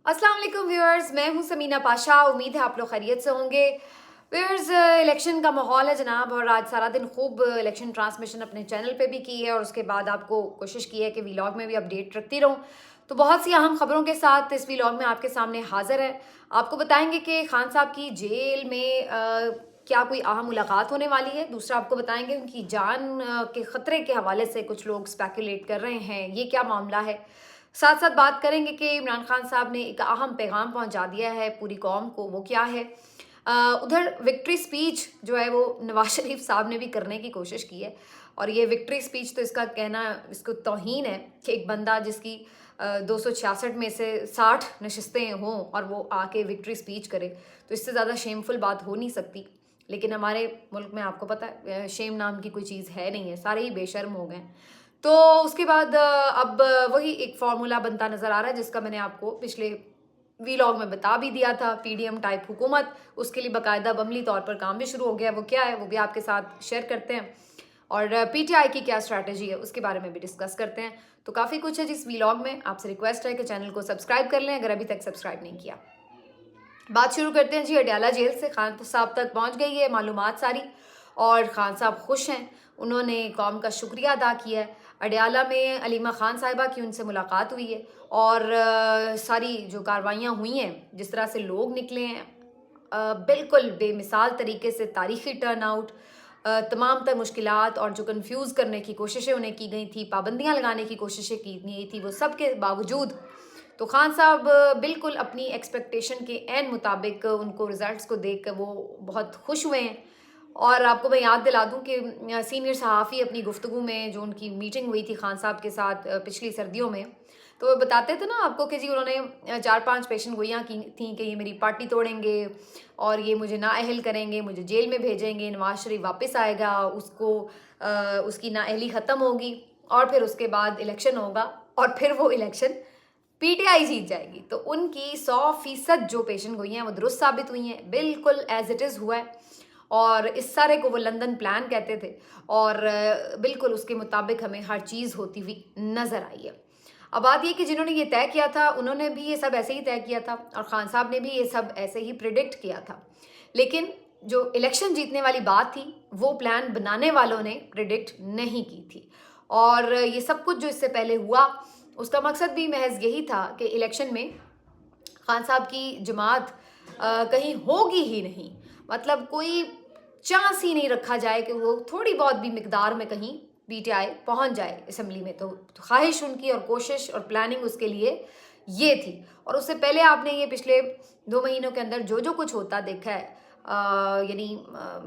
अस्सलाम वालेकुम व्यूअर्स, मैं हूं समीना पाशा। उम्मीद है आप लोग खैरियत से होंगे। व्यूअर्स, इलेक्शन का माहौल है जनाब, और आज सारा दिन खूब इलेक्शन ट्रांसमिशन अपने चैनल पे भी की है और उसके बाद आपको कोशिश की है कि व्लॉग में भी अपडेट रखती रहूं। तो बहुत सी अहम खबरों के साथ इस व्लॉग में आपके सामने हाजिर है। आपको बताएंगे कि खान साहब की जेल में क्या कोई अहम मुलाकात होने वाली है। दूसरा आपको बताएंगे उनकी जान के ख़तरे के हवाले से कुछ लोग स्पेकुलेट कर रहे हैं, ये क्या मामला है। साथ साथ बात करेंगे कि इमरान खान साहब ने एक अहम पैगाम पहुंचा दिया है पूरी कौम को, वो क्या है। उधर विक्ट्री स्पीच जो है वो नवाज शरीफ साहब ने भी करने की कोशिश की है, और ये विक्ट्री स्पीच तो इसका कहना, इसको तौहीन है कि एक बंदा जिसकी 266 में से 60 नशस्तें हों और वो आके विक्ट्री स्पीच करे, तो इससे ज़्यादा शेमफुल बात हो नहीं सकती। लेकिन हमारे मुल्क में आपको पता है शेम नाम की कोई चीज़ है नहीं है, सारे ही बेशर्म हो गए। तो उसके बाद अब वही एक फार्मूला बनता नज़र आ रहा है जिसका मैंने आपको पिछले वीलॉग में बता भी दिया था। पीडीएम टाइप हुकूमत, उसके लिए बाकायदा बमली तौर पर काम भी शुरू हो गया है। वो क्या है वो भी आपके साथ शेयर करते हैं, और पीटीआई की क्या स्ट्रैटेजी है उसके बारे में भी डिस्कस करते हैं। तो काफ़ी कुछ है जिस वीलॉग में। आपसे रिक्वेस्ट है कि चैनल को सब्सक्राइब कर लें अगर अभी तक सब्सक्राइब नहीं किया। बात शुरू करते हैं जी अडयाला जेल से। खान साहब तक पहुंच गई है मालूमात सारी, और खान साहब खुश हैं। उन्होंने कौम का शुक्रिया अदा किया है। अडयाला में अलीमा खान साहिबा की उनसे मुलाकात हुई है, और सारी जो कार्रवाइयाँ हुई हैं, जिस तरह से लोग निकले हैं, बिल्कुल बेमिसाल तरीके से तारीखी टर्न आउट, तमाम तर मुश्किलात और जो कंफ्यूज करने की कोशिशें उन्हें की गई थी, पाबंदियां लगाने की कोशिशें की गई थी, वो सब के बावजूद तो खान साहब बिल्कुल अपनी एक्सपेक्टेशन के एन मुताबिक उनको रिजल्ट्स को देख कर वो बहुत खुश हुए हैं। और आपको मैं याद दिला दूं कि सीनियर सहाफ़ी अपनी गुफ्तगू में जो उनकी मीटिंग हुई थी खान साहब के साथ पिछली सर्दियों में, तो वो बताते थे ना आपको कि जी उन्होंने 4-5 पेशन गोइयाँ की थी कि ये मेरी पार्टी तोड़ेंगे और ये मुझे नाअहल करेंगे, मुझे जेल में भेजेंगे, नवाज शरीफ वापस आएगा, उसको उसकी नाअहली ख़त्म होगी और फिर उसके बाद इलेक्शन होगा और फिर वो इलेक्शन पीटीआई जीत जाएगी। तो उनकी 100% जो पेशन गोइयाँ हैं वो दुरुस्त साबित हुई हैं, बिल्कुल एज इट इज़ हुआ है। और इस सारे को वो लंदन प्लान कहते थे, और बिल्कुल उसके मुताबिक हमें हर चीज़ होती हुई नज़र आई है। अब बात ये कि जिन्होंने ये तय किया था उन्होंने भी ये सब ऐसे ही तय किया था, और खान साहब ने भी ये सब ऐसे ही प्रिडिक्ट किया था। लेकिन जो इलेक्शन जीतने वाली बात थी वो प्लान बनाने वालों ने प्रिडिक्ट नहीं की थी। और ये सब कुछ जो इससे पहले हुआ उसका मकसद भी महज यही था कि इलेक्शन में खान साहब की जमात कहीं होगी ही नहीं, मतलब कोई चांस ही नहीं रखा जाए कि वो थोड़ी बहुत भी मिकदार में कहीं पीटीआई पहुंच जाए असेंबली में। तो ख्वाहिश उनकी और कोशिश और प्लानिंग उसके लिए ये थी। और उससे पहले आपने ये पिछले 2 महीनों के अंदर जो जो कुछ होता देखा है, यानी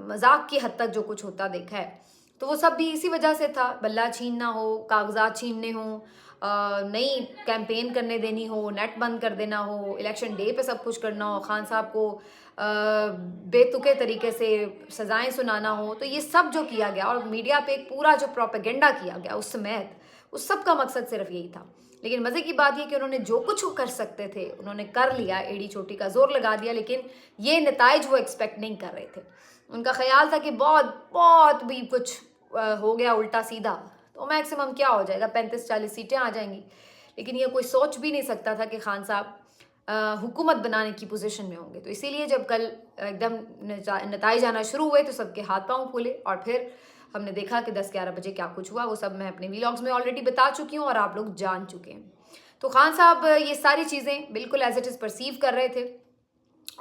मजाक की हद तक जो कुछ होता देखा है, तो वो सब भी इसी वजह से था। बल्ला छीनना हो, कागजात छीनने हों, नई कैंपेन करने देनी हो, नेट बंद कर देना हो, इलेक्शन डे पे सब कुछ करना हो, खान साहब को बेतुके तरीके से सज़ाएं सुनाना हो, तो ये सब जो किया गया और मीडिया पे पूरा जो प्रोपेगेंडा किया गया उस समेत, उस सब का मकसद सिर्फ यही था। लेकिन मज़े की बात ये कि उन्होंने जो कुछ कर सकते थे उन्होंने कर लिया, एड़ी चोटी का जोर लगा दिया, लेकिन ये नताइज वो एक्सपेक्ट नहीं कर रहे थे। उनका ख्याल था कि बहुत बहुत भी कुछ हो गया उल्टा सीधा तो मैक्सिमम क्या हो जाएगा, 35-40 सीटें आ जाएंगी। लेकिन ये कोई सोच भी नहीं सकता था कि खान साहब हुकूमत बनाने की पोजीशन में होंगे। तो इसीलिए जब कल एकदम नताइज आना शुरू हुए तो सबके हाथ पांव फूले, और फिर हमने देखा कि 10-11 बजे क्या कुछ हुआ वो सब मैं अपने वीलॉग्स में ऑलरेडी बता चुकी हूँ और आप लोग जान चुके हैं। तो खान साहब ये सारी चीज़ें बिल्कुल एज इट इज़ परसीव कर रहे थे,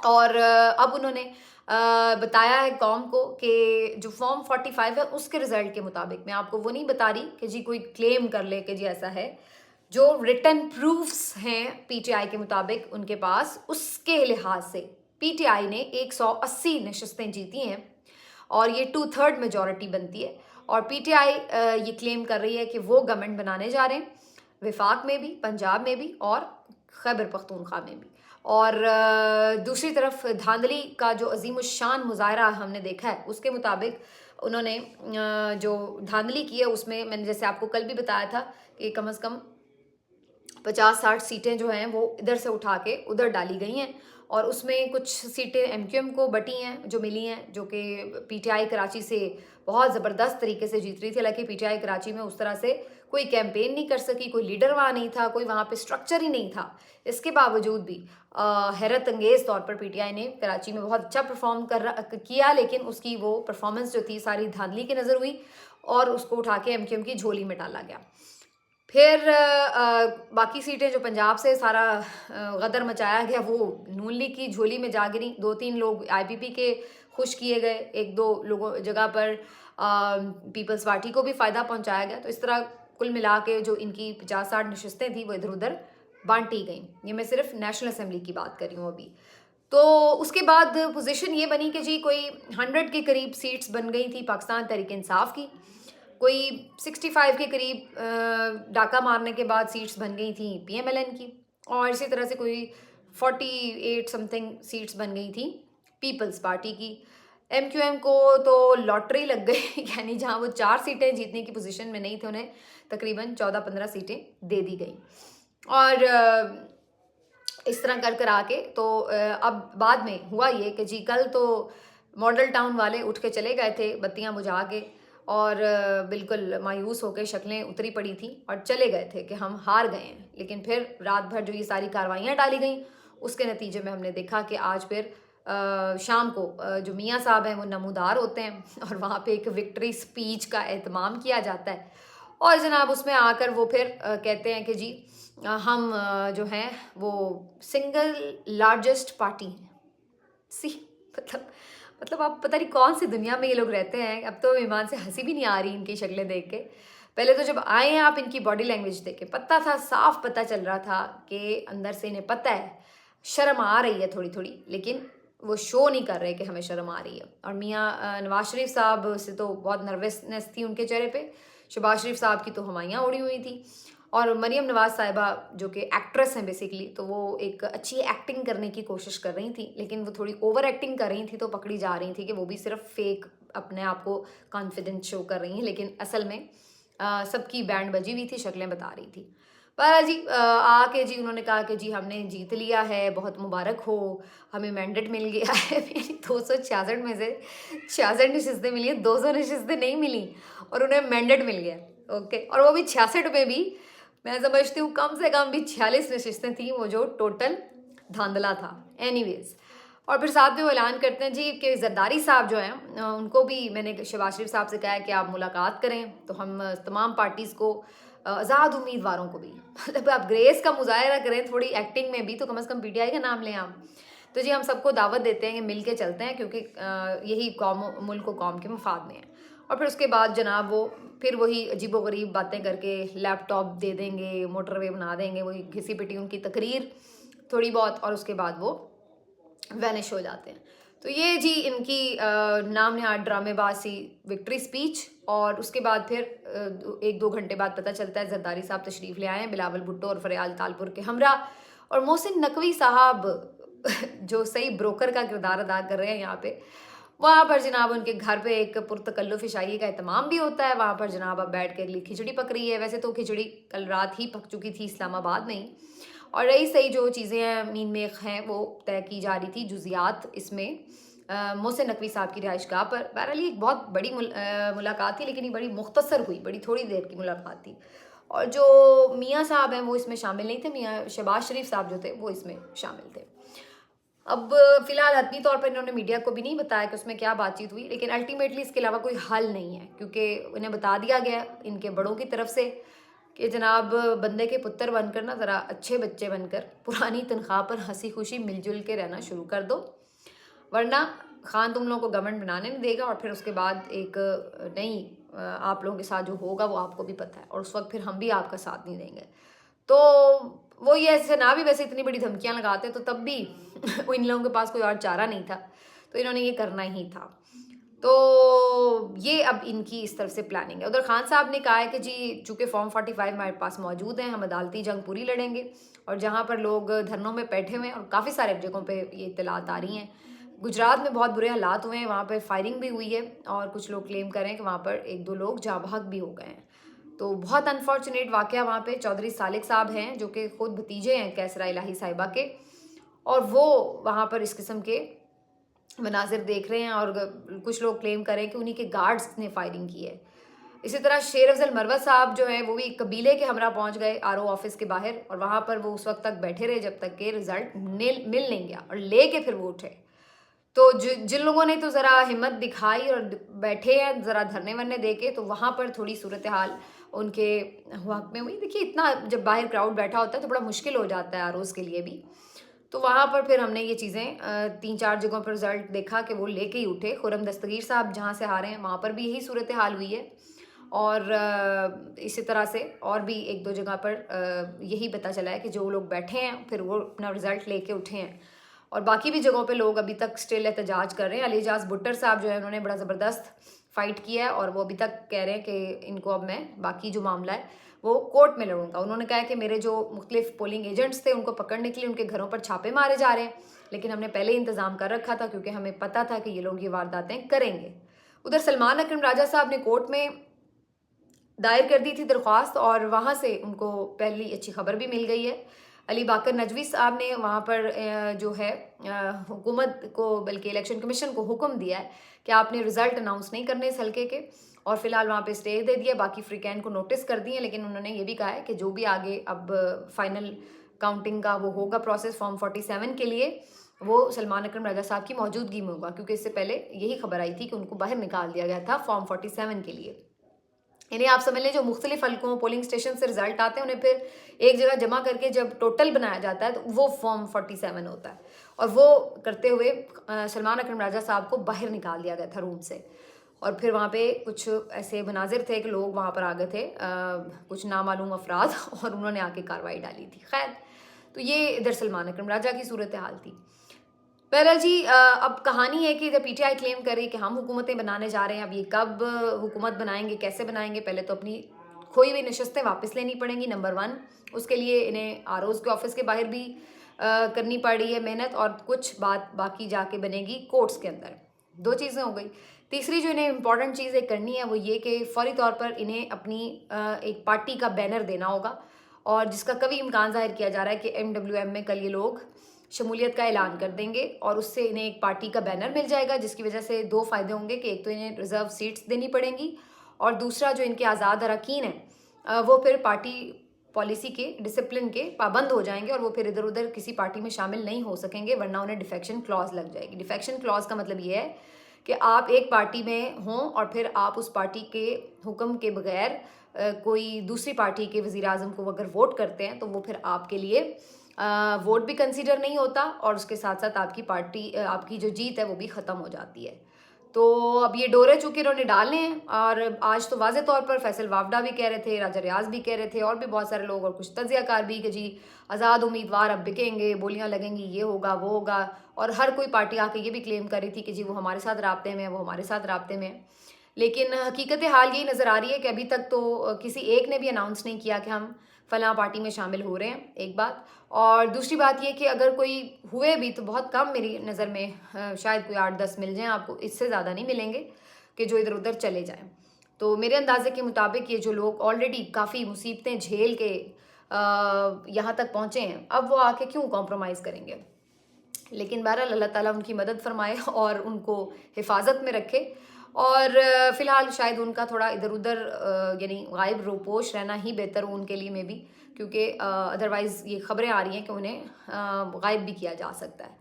और अब उन्होंने बताया है कौम को कि जो फॉर्म 45 है उसके रिजल्ट के मुताबिक, मैं आपको वो नहीं बता रही कि जी कोई क्लेम कर ले कि जी ऐसा है, जो रिटन प्रूफ्स हैं पीटीआई के मुताबिक उनके पास, उसके लिहाज से पीटीआई ने 180 नशस्तें जीती हैं और ये 2/3 मेजॉरिटी बनती है। और पीटीआई ये क्लेम कर रही है कि वो गवर्नमेंट बनाने जा रहे हैं विफाक में भी, पंजाब में भी और खैबर पख्तूनख्वा में भी। और दूसरी तरफ धांधली का जो अजीमुशान मुजाहरा हमने देखा है उसके मुताबिक उन्होंने जो धांधली की है उसमें मैंने जैसे आपको कल भी बताया था कि कम से कम 50-60 सीटें जो हैं वो इधर से उठा के उधर डाली गई हैं, और उसमें कुछ सीटें एमक्यूएम को बटी हैं जो मिली हैं, जो कि पीटीआई कराची से बहुत ज़बरदस्त तरीके से जीत रही थी। हालांकि पीटीआई कराची में उस तरह से कोई कैंपेन नहीं कर सकी, कोई लीडर वहाँ नहीं था, कोई वहाँ पे स्ट्रक्चर ही नहीं था। इसके बावजूद भी हैरत अंगेज़ तौर पर पीटीआई ने कराची में बहुत अच्छा परफॉर्म किया, लेकिन उसकी वो परफॉर्मेंस जो थी सारी धांधली की नज़र हुई और उसको उठा के एमक्यूएम की झोली में डाला गया। फिर बाकी सीटें जो पंजाब से सारा गदर मचाया गया वो नून लीग की झोली में जा गिरी। 2-3 लोग आईपीपी के खुश किए गए, 1-2 लोगों जगह पर पीपल्स पार्टी को भी फ़ायदा पहुंचाया गया। तो इस तरह कुल मिला के जो इनकी 50-60 नशस्तें थी वो इधर उधर बांटी गई। ये मैं सिर्फ नेशनल असेंबली की बात कर रही हूँ अभी। तो उसके बाद पोजीशन ये बनी कि जी कोई 100 के करीब सीट्स बन गई थी पाकिस्तान तहरीक इंसाफ की, कोई 65 के करीब डाका मारने के बाद सीट्स बन गई थी पीएमएलएन की, और इसी तरह से कोई 48 समथिंग सीट्स बन गई थी पीपल्स पार्टी की। एमक्यूएम को तो लॉटरी लग गई यानी जहां वो 4 सीटें जीतने की पोजीशन में नहीं थे उन्हें तकरीबन 14-15 सीटें दे दी गई। और इस तरह कर आके तो अब बाद में हुआ ये कि जी कल तो मॉडल टाउन वाले उठ के चले गए थे बत्तियां बुझा के, और बिल्कुल मायूस होकर शक्लें उतरी पड़ी थी और चले गए थे कि हम हार गए हैं। लेकिन फिर रात भर जो ये सारी कार्रवाइयाँ डाली गई उसके नतीजे में हमने देखा कि आज फिर शाम को जो मियाँ साहब हैं वो नमूदार होते हैं और वहाँ पे एक विक्ट्री स्पीच का एहतमाम किया जाता है, और जनाब उसमें आकर वो फिर कहते हैं कि जी हम जो हैं वो सिंगल लार्जेस्ट पार्टी हैं। सी मतलब आप पता नहीं कौन सी दुनिया में ये लोग रहते हैं। अब तो ईमान से हंसी भी नहीं आ रही इनकी शक्लें देख के। पहले तो जब आए हैं आप इनकी बॉडी लैंग्वेज देख के पता था, साफ पता चल रहा था कि अंदर से इन्हें पता है शर्म आ रही है थोड़ी थोड़ी, लेकिन वो शो नहीं कर रहे कि हमें शर्म आ रही है। और मियाँ नवाज शरीफ साहब से तो बहुत नर्वसनेस थी उनके चेहरे पे, शहबाज शरीफ साहब की तो हवाइयाँ उड़ी हुई थी, और मरियम नवाज साहिबा जो कि एक्ट्रेस हैं बेसिकली, तो वो एक अच्छी एक्टिंग करने की कोशिश कर रही थी, लेकिन वो थोड़ी ओवर एक्टिंग कर रही थी तो पकड़ी जा रही थी कि वो भी सिर्फ फेक अपने आप को कॉन्फिडेंस शो कर रही हैं, लेकिन असल में सबकी बैंड बजी हुई थी, शक्लें बता रही थी। पर जी आके जी उन्होंने कहा कि जी हमने जीत लिया है, बहुत मुबारक हो, हमें मैंडेट मिल गया है। 266 में से 66 नशस्तें मिली हैं, 200 नशस्तें नहीं मिली और उन्हें मैंडेट मिल गया। ओके, और वो भी 66 में भी मैं समझती हूँ कम से कम भी 46 नशस्तें थी वो जो टोटल धांधला था। एनीवेज, और फिर साथ में वो ऐलान करते हैं जी कि जरदारी साहब जो हैं उनको भी मैंने शहबाज शरीफ साहब से कहा है कि आप मुलाकात करें, तो हम तमाम पार्टीज़ को आज़ाद उम्मीदवारों को भी मतलब आप ग्रेस का मुजाहरा करें थोड़ी एक्टिंग में भी, तो कम से कम पीटीआई का नाम लें आप। तो जी हम सबको दावत देते हैं कि मिल के चलते हैं, क्योंकि यही कौम मुल्क व कौम के मफाद में है। और फिर उसके बाद जनाब वो फिर वही अजीबोगरीब बातें करके लैपटॉप दे देंगे, मोटरवे बना देंगे, वही घिसी पिटी उनकी तकरीर थोड़ी बहुत, और उसके बाद वो वैनिश हो जाते हैं। तो ये जी इनकी नाम नहाद ड्रामेबाज सी विक्ट्री स्पीच, और उसके बाद फिर 1-2 घंटे बाद पता चलता है जरदारी साहब तशरीफ़ ले आए हैं बिलावल भुट्टो और फरियाल तालपुर के हमरा, और मोहसिन नकवी साहब जो सही ब्रोकर का किरदार अदा कर रहे हैं यहाँ पे, वहाँ पर जनाब उनके घर पे एक पुरतकल्लुफ़ इशाई का एहतमाम भी होता है। वहाँ पर जनाब अब बैठ के अगली खिचड़ी पक रही है। वैसे तो खिचड़ी कल रात ही पक चुकी थी इस्लामाबाद में ही, और रही सही जो चीज़ें हैं मीन मेख हैं वो तय की जा रही थी, जुजियात इसमें मोहसिन नकवी साहब की रिहाइशगाह पर। बहरहाल एक बहुत बड़ी मुलाकात थी, लेकिन ये बड़ी मुख्तसर हुई, बड़ी थोड़ी देर की मुलाकात थी, और जो मियाँ साहब हैं वो इसमें शामिल नहीं थे। मियाँ शहबाज शरीफ साहब जो थे वो इसमें शामिल थे। अब फिलहाल हतमी तौर पर इन्होंने मीडिया को भी नहीं बताया कि उसमें क्या बातचीत हुई, लेकिन अल्टीमेटली इसके अलावा कोई हल नहीं है, क्योंकि उन्हें बता दिया गया इनके बड़ों की तरफ से कि जनाब बंदे के पुत्र बनकर ना ज़रा अच्छे बच्चे बनकर पुरानी तनख्वाह पर हंसी खुशी मिलजुल के रहना शुरू कर दो, वरना खान तुम लोगों को गवर्नमेंट बनाने नहीं देगा, और फिर उसके बाद एक नई आप लोगों के साथ जो होगा वो आपको भी पता है, और उस वक्त फिर हम भी आपका साथ नहीं देंगे। तो वो ये ऐसे ना भी वैसे इतनी बड़ी धमकियां लगाते तो तब भी इन लोगों के पास कोई और चारा नहीं था, तो इन्होंने ये करना ही था। तो ये अब इनकी इस तरफ से प्लानिंग है। उधर खान साहब ने कहा है कि जी चूँकि फॉर्म 45 हमारे पास मौजूद हैं, हम अदालती जंग पूरी लड़ेंगे, और जहाँ पर लोग धरनों में बैठे हुए हैं और काफ़ी सारे जगहों पे ये इत्तलात आ रही हैं, गुजरात में बहुत बुरे हालात हुए हैं, वहाँ पर फायरिंग भी हुई है, और कुछ लोग क्लेम करें कि वहाँ पर 1-2 लोग जाँ बहक भी हो गए हैं। तो बहुत अनफॉर्चुनेट वाक़या वहाँ पे चौधरी सालिक साहब हैं जो कि खुद भतीजे हैं कैसरा इलाही साहिबा के, और वो वहाँ पर इस किस्म के मनाजिर देख रहे हैं, और कुछ लोग क्लेम करें कि उन्हीं के गार्ड्स ने फायरिंग की है। इसी तरह शेर अफजल मरवत साहब जो हैं वो भी कबीले के हमरा पहुंच गए आरओ ऑफिस के बाहर, और वहाँ पर वो उस वक्त तक बैठे रहे जब तक कि रिजल्ट मिल नहीं गया, और ले के फिर वो उठे। तो जिन लोगों ने तो ज़रा हिम्मत दिखाई और बैठे हैं ज़रा धरने वरने दे के, तो वहाँ पर थोड़ी सूरत हाल उनके हक में हुई। देखिए इतना जब बाहर क्राउड बैठा होता है तो बड़ा मुश्किल हो जाता है आरोज़ के लिए भी। तो वहाँ पर फिर हमने ये चीज़ें 3-4 जगहों पर रिजल्ट देखा कि वो लेके ही उठे। खुर्रम दस्तगीर साहब जहाँ से हारे हैं वहाँ पर भी यही सूरत हाल हुई है, और इसी तरह से और भी 1-2 जगह पर यही पता चला है कि जो लोग बैठे हैं फिर वो अपना रिजल्ट लेके उठे हैं, और बाकी भी जगहों पे लोग अभी तक स्टिल एहतजाज कर रहे हैं। अली एजाज भुट्टर साहब जो है उन्होंने बड़ा ज़बरदस्त फाइट किया है, और वो अभी तक कह रहे हैं कि इनको अब मैं बाकी जो मामला है वो कोर्ट में लड़ूंगा। उन्होंने कहा है कि मेरे जो मुख्तलिफ पोलिंग एजेंट्स थे उनको पकड़ने के लिए उनके घरों पर छापे मारे जा रहे हैं, लेकिन हमने पहले ही इंतज़ाम कर रखा था क्योंकि हमें पता था कि ये लोग ये वारदातें करेंगे। उधर सलमान अकरम राजा साहब ने कोर्ट में दायर कर दी थी दरख्वास्त, और वहाँ से उनको पहली अच्छी खबर भी मिल गई है। अली बाकर नजवी साहब ने वहाँ पर जो है हुकूमत को बल्कि इलेक्शन कमीशन को हुक्म दिया है कि आपने रिज़ल्ट अनाउंस नहीं करने इस हल्के के, और फिलहाल वहाँ पे स्टे दे दिया, बाकी फ्रीकैन को नोटिस कर दिए। लेकिन उन्होंने ये भी कहा है कि जो भी आगे अब फाइनल काउंटिंग का वो होगा प्रोसेस फॉर्म 47 के लिए, वो सलमान अकरम राजा साहब की मौजूदगी में होगा, क्योंकि इससे पहले यही खबर आई थी कि उनको बाहर निकाल दिया गया था फॉर्म 47 के लिए। यानी आप समझ लें जो मुख्तलिफ हल्कों पोलिंग स्टेशन से रिजल्ट आते हैं उन्हें फिर एक जगह जमा करके जब टोटल बनाया जाता है तो वो फॉर्म 47 होता है, और वो करते हुए सलमान अकरम राजा साहब को बाहर निकाल दिया गया था रूम से। और फिर वहाँ पे कुछ ऐसे मनाजिर थे कि लोग वहाँ पर आ गए थे, कुछ नामालूम अफराद, और उन्होंने आके कार्रवाई डाली थी। खैर, तो ये इधर सलमान अकरम राजा की सूरत हाल थी। बहरहाल जी, अब कहानी है कि इधर पीटीआई क्लेम करे कि हम हुकूमतें बनाने जा रहे हैं। अब ये कब हुकूमत बनाएंगे, कैसे बनाएंगे, पहले तो अपनी खोई हुई नशस्तें वापस लेनी पड़ेंगी नंबर 1। उसके लिए इन्हें आरओज़ के ऑफिस के बाहर भी करनी पड़ रही है मेहनत, और कुछ बात बाकी जाके बनेगी कोर्ट्स के अंदर। 2 चीज़ें हो गई। तीसरी जो इन्हें इंपॉर्टेंट चीज़ एक करनी है वो ये कि फ़ौरी तौर पर इन्हें अपनी एक पार्टी का बैनर देना होगा, और जिसका कभी इम्कान ज़ाहिर किया जा रहा है कि MWM में कल ये लोग शमूलियत का ऐलान कर देंगे, और उससे इन्हें एक पार्टी का बैनर मिल जाएगा, जिसकी वजह से 2 फ़ायदे होंगे कि एक तो इन्हें रिज़र्व सीट्स देनी पड़ेंगी, और दूसरा जो इनके आज़ाद अरकान हैं वो फिर पार्टी पॉलिसी के डिसिप्लिन के पाबंद हो जाएंगे, और वो फिर इधर उधर किसी पार्टी में शामिल नहीं हो सकेंगे, वरना उन्हें डिफेक्शन क्लॉज लग जाएगी। डिफेक्शन क्लॉज का मतलब ये है कि आप एक पार्टी में हों और फिर आप उस पार्टी के हुक्म के बगैर कोई दूसरी पार्टी के वज़ीर आज़म को अगर वोट करते हैं तो वो फिर आपके लिए वोट भी कंसीडर नहीं होता, और उसके साथ साथ आपकी पार्टी आपकी जो जीत है वो भी ख़त्म हो जाती है। तो अब ये डोरे चूँकि इन्होंने डालने हैं, और आज तो वाज़े तौर पर फैसल वावडा भी कह रहे थे, राजा रियाज भी कह रहे थे, और भी बहुत सारे लोग और कुछ तज्ज़ियाकार भी कि जी आज़ाद उम्मीदवार अब बिकेंगे, बोलियां लगेंगी, ये होगा वो होगा, और हर कोई पार्टी आके ये भी क्लेम कर रही थी कि जी वो हमारे साथ राब्ते में है, वो हमारे साथ राब्ते में है। लेकिन हकीकत हाल यही नज़र आ रही है कि अभी तक तो किसी एक ने भी अनाउंस नहीं किया कि हम फ़लाँ पार्टी में शामिल हो रहे हैं, एक बात। और दूसरी बात ये कि अगर कोई हुए भी तो बहुत कम, मेरी नज़र में शायद कोई 8-10 मिल जाएं आपको, इससे ज़्यादा नहीं मिलेंगे कि जो इधर उधर चले जाएं। तो मेरे अंदाजे के मुताबिक ये जो लोग ऑलरेडी काफ़ी मुसीबतें झेल के यहाँ तक पहुँचे हैं, अब वो आके क्यों कॉम्प्रोमाइज़ करेंगे। लेकिन बहरहाल अल्लाह ताला उनकी मदद फरमाए और उनको हिफाजत में रखे, और फ़िलहाल शायद उनका थोड़ा इधर उधर यानी गायब रूपोश रहना ही बेहतर हो उनके लिए में भी, क्योंकि अदरवाइज़ ये खबरें आ रही हैं कि उन्हें गायब भी किया जा सकता है।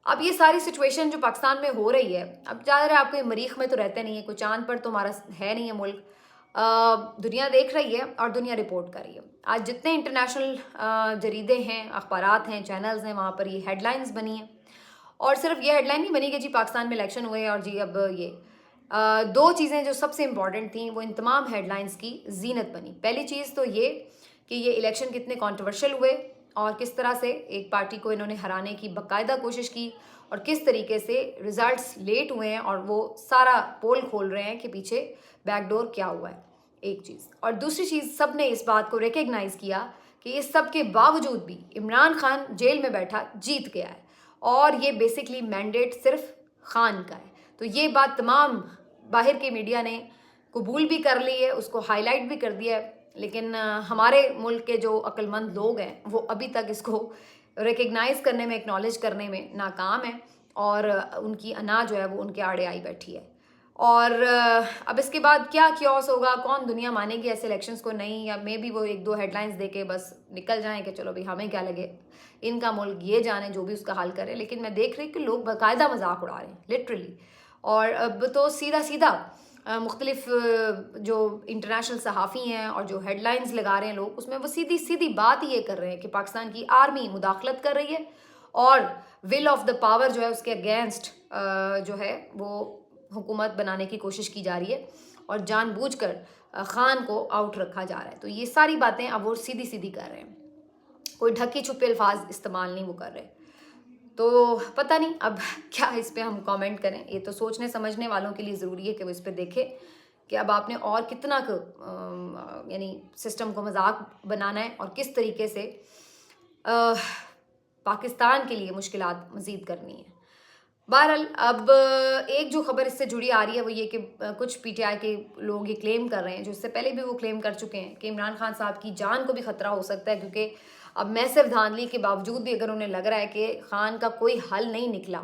अब ये सारी सिचुएशन जो पाकिस्तान में हो रही है, अब ज़ाहिर है आपको मरीख में तो रहते नहीं है, कोई चांद पर तो हमारा है नहीं है मुल्क, दुनिया देख रही है और दुनिया रिपोर्ट कर रही है। आज जितने इंटरनेशनल जरीदे हैं, अखबारात हैं, चैनल्स हैं, वहाँ पर ये हेडलाइंस बनी हैं, और सिर्फ ये हेडलाइन नहीं बनी कि जी पाकिस्तान में इलेक्शन हुए और जी अब ये 2 चीज़ें जो सबसे इम्पॉर्टेंट थी वो इन तमाम हेडलाइंस की जीनत बनी। पहली चीज़ तो ये कि ये इलेक्शन कितने कंट्रोवर्शियल हुए, और किस तरह से एक पार्टी को इन्होंने हराने की बाकायदा कोशिश की, और किस तरीके से रिजल्ट्स लेट हुए हैं और वो सारा पोल खोल रहे हैं कि पीछे बैकडोर क्या हुआ है, एक चीज़। और दूसरी चीज़, सब ने इस बात को रिकग्नाइज़ किया कि इस सब के बावजूद भी इमरान खान जेल में बैठा जीत गया है, और ये बेसिकली मैंडेट सिर्फ खान का है। तो ये बात तमाम बाहर के मीडिया ने कबूल भी कर ली है, उसको हाईलाइट भी कर दिया है, लेकिन हमारे मुल्क के जो अक्लमंद लोग हैं वो अभी तक इसको रिकग्नाइज़ करने में, एक्नॉलेज करने में नाकाम है, और उनकी अना जो है वो उनके आड़े आई बैठी है। और अब इसके बाद क्या क्योस होगा, कौन दुनिया मानेगी ऐसे इलेक्शंस को नहीं, या मे बी वो एक दो हेडलाइंस दे के बस निकल जाएं कि चलो भाई हमें क्या लगे, इनका मुल्क ये जाने, जो भी उसका हल करे। लेकिन मैं देख रही कि लोग बाकायदा मजाक उड़ा रहे हैं लिटरली। और अब तो सीधा सीधा मुख्तलिफ जो इंटरनेशनल सहाफ़ी हैं और जो हेडलाइंस लगा रहे हैं लोग, उसमें वो सीधी सीधी बात ये कर रहे हैं कि पाकिस्तान की आर्मी मुदाखलत कर रही है और विल ऑफ द पावर जो है उसके अगेंस्ट जो है वो हुकूमत बनाने की कोशिश की जा रही है और जानबूझकर खान को आउट रखा जा रहा है। तो ये सारी बातें अब वो सीधी सीधी कर रहे हैं, कोई ढके छुपे अल्फाज इस्तेमाल नहीं वो कर रहे। तो पता नहीं अब क्या इस पे हम कमेंट करें। ये तो सोचने समझने वालों के लिए ज़रूरी है कि वो इस पे देखें कि अब आपने और कितना यानी सिस्टम को मजाक बनाना है और किस तरीके से पाकिस्तान के लिए मुश्किलात मज़ीद करनी है। बहरहाल अब एक जो खबर इससे जुड़ी आ रही है वो ये कि कुछ पीटीआई के लोग ये क्लेम कर रहे हैं, जो इससे पहले भी वो क्लेम कर चुके हैं, कि इमरान खान साहब की जान को भी खतरा हो सकता है, क्योंकि अब मैसिव धांधली के बावजूद भी अगर उन्हें लग रहा है कि खान का कोई हल नहीं निकला,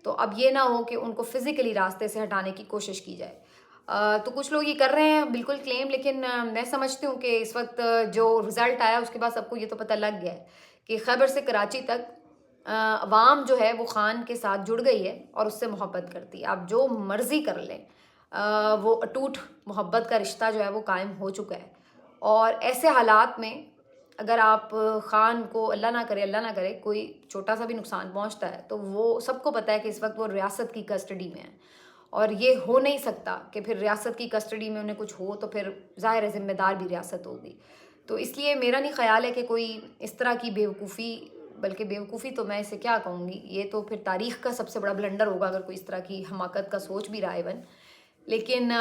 तो अब ये ना हो कि उनको फिजिकली रास्ते से हटाने की कोशिश की जाए। तो कुछ लोग ये कर रहे हैं बिल्कुल क्लेम, लेकिन मैं समझती हूँ कि इस वक्त जो रिज़ल्ट आया उसके बाद सबको ये तो पता लग गया है कि खैबर से कराची तक अवाम जो है वो खान के साथ जुड़ गई है और उससे मोहब्बत करती है। आप जो मर्ज़ी कर लें, वो अटूट मोहब्बत का रिश्ता जो है वो कायम हो चुका है। और ऐसे हालात में अगर आप खान को अल्लाह ना करे कोई छोटा सा भी नुकसान पहुंचता है, तो वो सबको पता है कि इस वक्त वो रियासत की कस्टडी में है और ये हो नहीं सकता कि फिर रियासत की कस्टडी में उन्हें कुछ हो तो फिर ज़ाहिर है ज़िम्मेदार भी रियासत होगी। तो इसलिए मेरा नहीं ख्याल है कि कोई इस तरह की बेवकूफ़ी, बल्कि बेवकूफ़ी तो मैं इसे क्या कहूँगी, ये तो फिर तारीख़ का सबसे बड़ा ब्लंडर होगा अगर कोई इस तरह की हमाकत का सोच भी रहा है इवन। लेकिन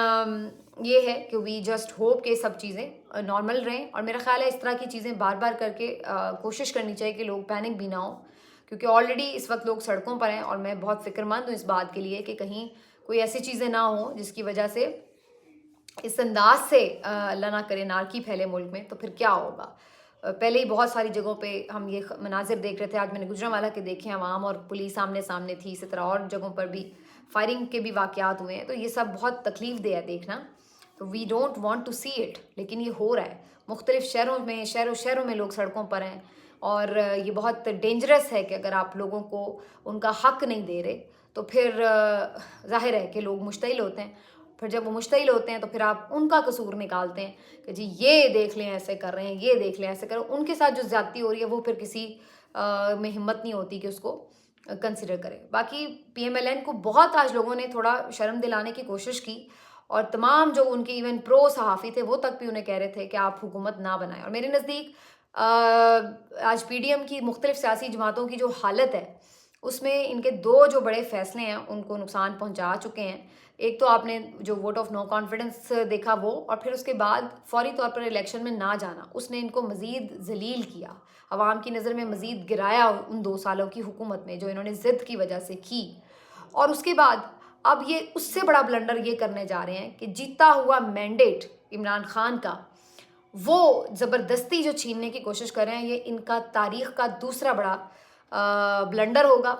ये है कि वी जस्ट होप कि सब चीज़ें नॉर्मल रहें। और मेरा ख्याल है इस तरह की चीज़ें बार बार करके कोशिश करनी चाहिए कि लोग पैनिक भी ना हो, क्योंकि ऑलरेडी इस वक्त लोग सड़कों पर हैं और मैं बहुत फ़िक्रमंद हूँ इस बात के लिए कि कहीं कोई ऐसी चीज़ें ना हो जिसकी वजह से इस अंदाज से अल्लाह ना करे नारकी फैले मुल्क में, तो फिर क्या होगा। पहले ही बहुत सारी जगहों पे हम ये मनाजिर देख रहे थे, आज मैंने गुजरांवाला के देखे, अवाम और पुलिस आमने सामने थी, इसी तरह और जगहों पर भी फायरिंग के भी वाक़यात हुए हैं। तो ये सब बहुत तकलीफ़ दे है देखना, तो we don't want to see it, लेकिन ये हो रहा है मुख्तलिफ़ शहरों में लोग सड़कों पर हैं और ये बहुत डेंजरस है कि अगर आप लोगों को उनका हक़ नहीं दे रहे तो फिर ज़ाहिर है कि लोग मुश्तिल होते हैं। फिर जब वो मुश्तिल होते हैं तो फिर आप उनका कसूर निकालते हैं कि जी ये देख लें ऐसे कर रहे हैं, ये देख लें ऐसे कर रहे हैं। उनके साथ जो ज़्यादती हो रही है वो फिर किसी में हिम्मत नहीं होती कि उसको कंसिडर करें। बाकी पीएमएलएन को बहुत आज लोगों ने थोड़ा शर्म दिलाने की कोशिश की और तमाम जो उनके इवन प्रो सहाफ़ी थे वो तक भी उन्हें कह रहे थे कि आप हुकूमत ना बनाएं। और मेरे नज़दीक आज पीडीएम की मुख्तलिफ सियासी जमातों की जो हालत है उसमें इनके दो जो बड़े फैसले हैं उनको नुकसान पहुंचा चुके हैं। एक तो आपने जो वोट ऑफ नो कॉन्फिडेंस देखा वो, और फिर उसके बाद फौरी तौर पर इलेक्शन में ना जाना, उसने इनको मज़ीद जलील किया, आवाम की नज़र में मज़ीद गिराया उन 2 सालों की हुकूमत में जो इन्होंने ज़िद की वजह से की। और उसके बाद अब ये उससे बड़ा ब्लंडर ये करने जा रहे हैं कि जीता हुआ मैंडेट इमरान खान का वो ज़बरदस्ती जो छीनने की कोशिश कर रहे हैं, ये इनका तारीख़ का दूसरा बड़ा ब्लंडर होगा।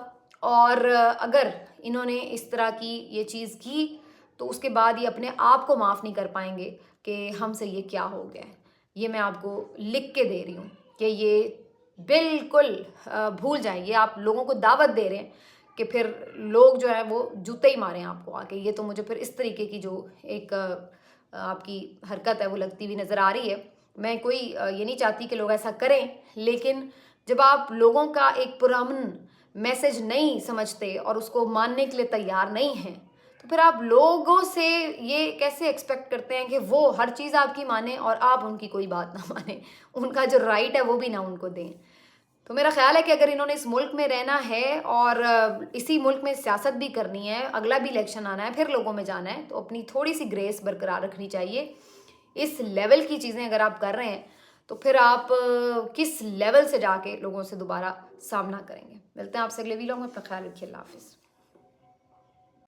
और अगर इन्होंने इस तरह की ये चीज़ की तो उसके बाद ये अपने आप को माफ़ नहीं कर पाएंगे कि हमसे ये क्या हो गया है। ये मैं आपको लिख के दे रही हूँ कि ये बिल्कुल भूल जाएं। ये आप लोगों को दावत दे रहे हैं कि फिर लोग जो है वो जूते ही मारें आपको आके। ये तो मुझे फिर इस तरीके की जो एक आपकी हरकत है वो लगती हुई नज़र आ रही है। मैं कोई ये नहीं चाहती कि लोग ऐसा करें, लेकिन जब आप लोगों का एक पुरअमन मैसेज नहीं समझते और उसको मानने के लिए तैयार नहीं हैं, तो फिर आप लोगों से ये कैसे एक्सपेक्ट करते हैं कि वो हर चीज़ आपकी माने और आप उनकी कोई बात ना माने, उनका जो राइट है वो भी ना उनको दें। तो मेरा ख्याल है कि अगर इन्होंने इस मुल्क में रहना है और इसी मुल्क में सियासत भी करनी है, अगला भी इलेक्शन आना है, फिर लोगों में जाना है, तो अपनी थोड़ी सी ग्रेस बरकरार रखनी चाहिए। इस लेवल की चीज़ें अगर आप कर रहे हैं तो फिर आप किस लेवल से जाके लोगों से दोबारा सामना करेंगे। मिलते हैं आपसे अगले वीडियो में। अपना ख्याल रखिए। अल्लाह हाफिज़।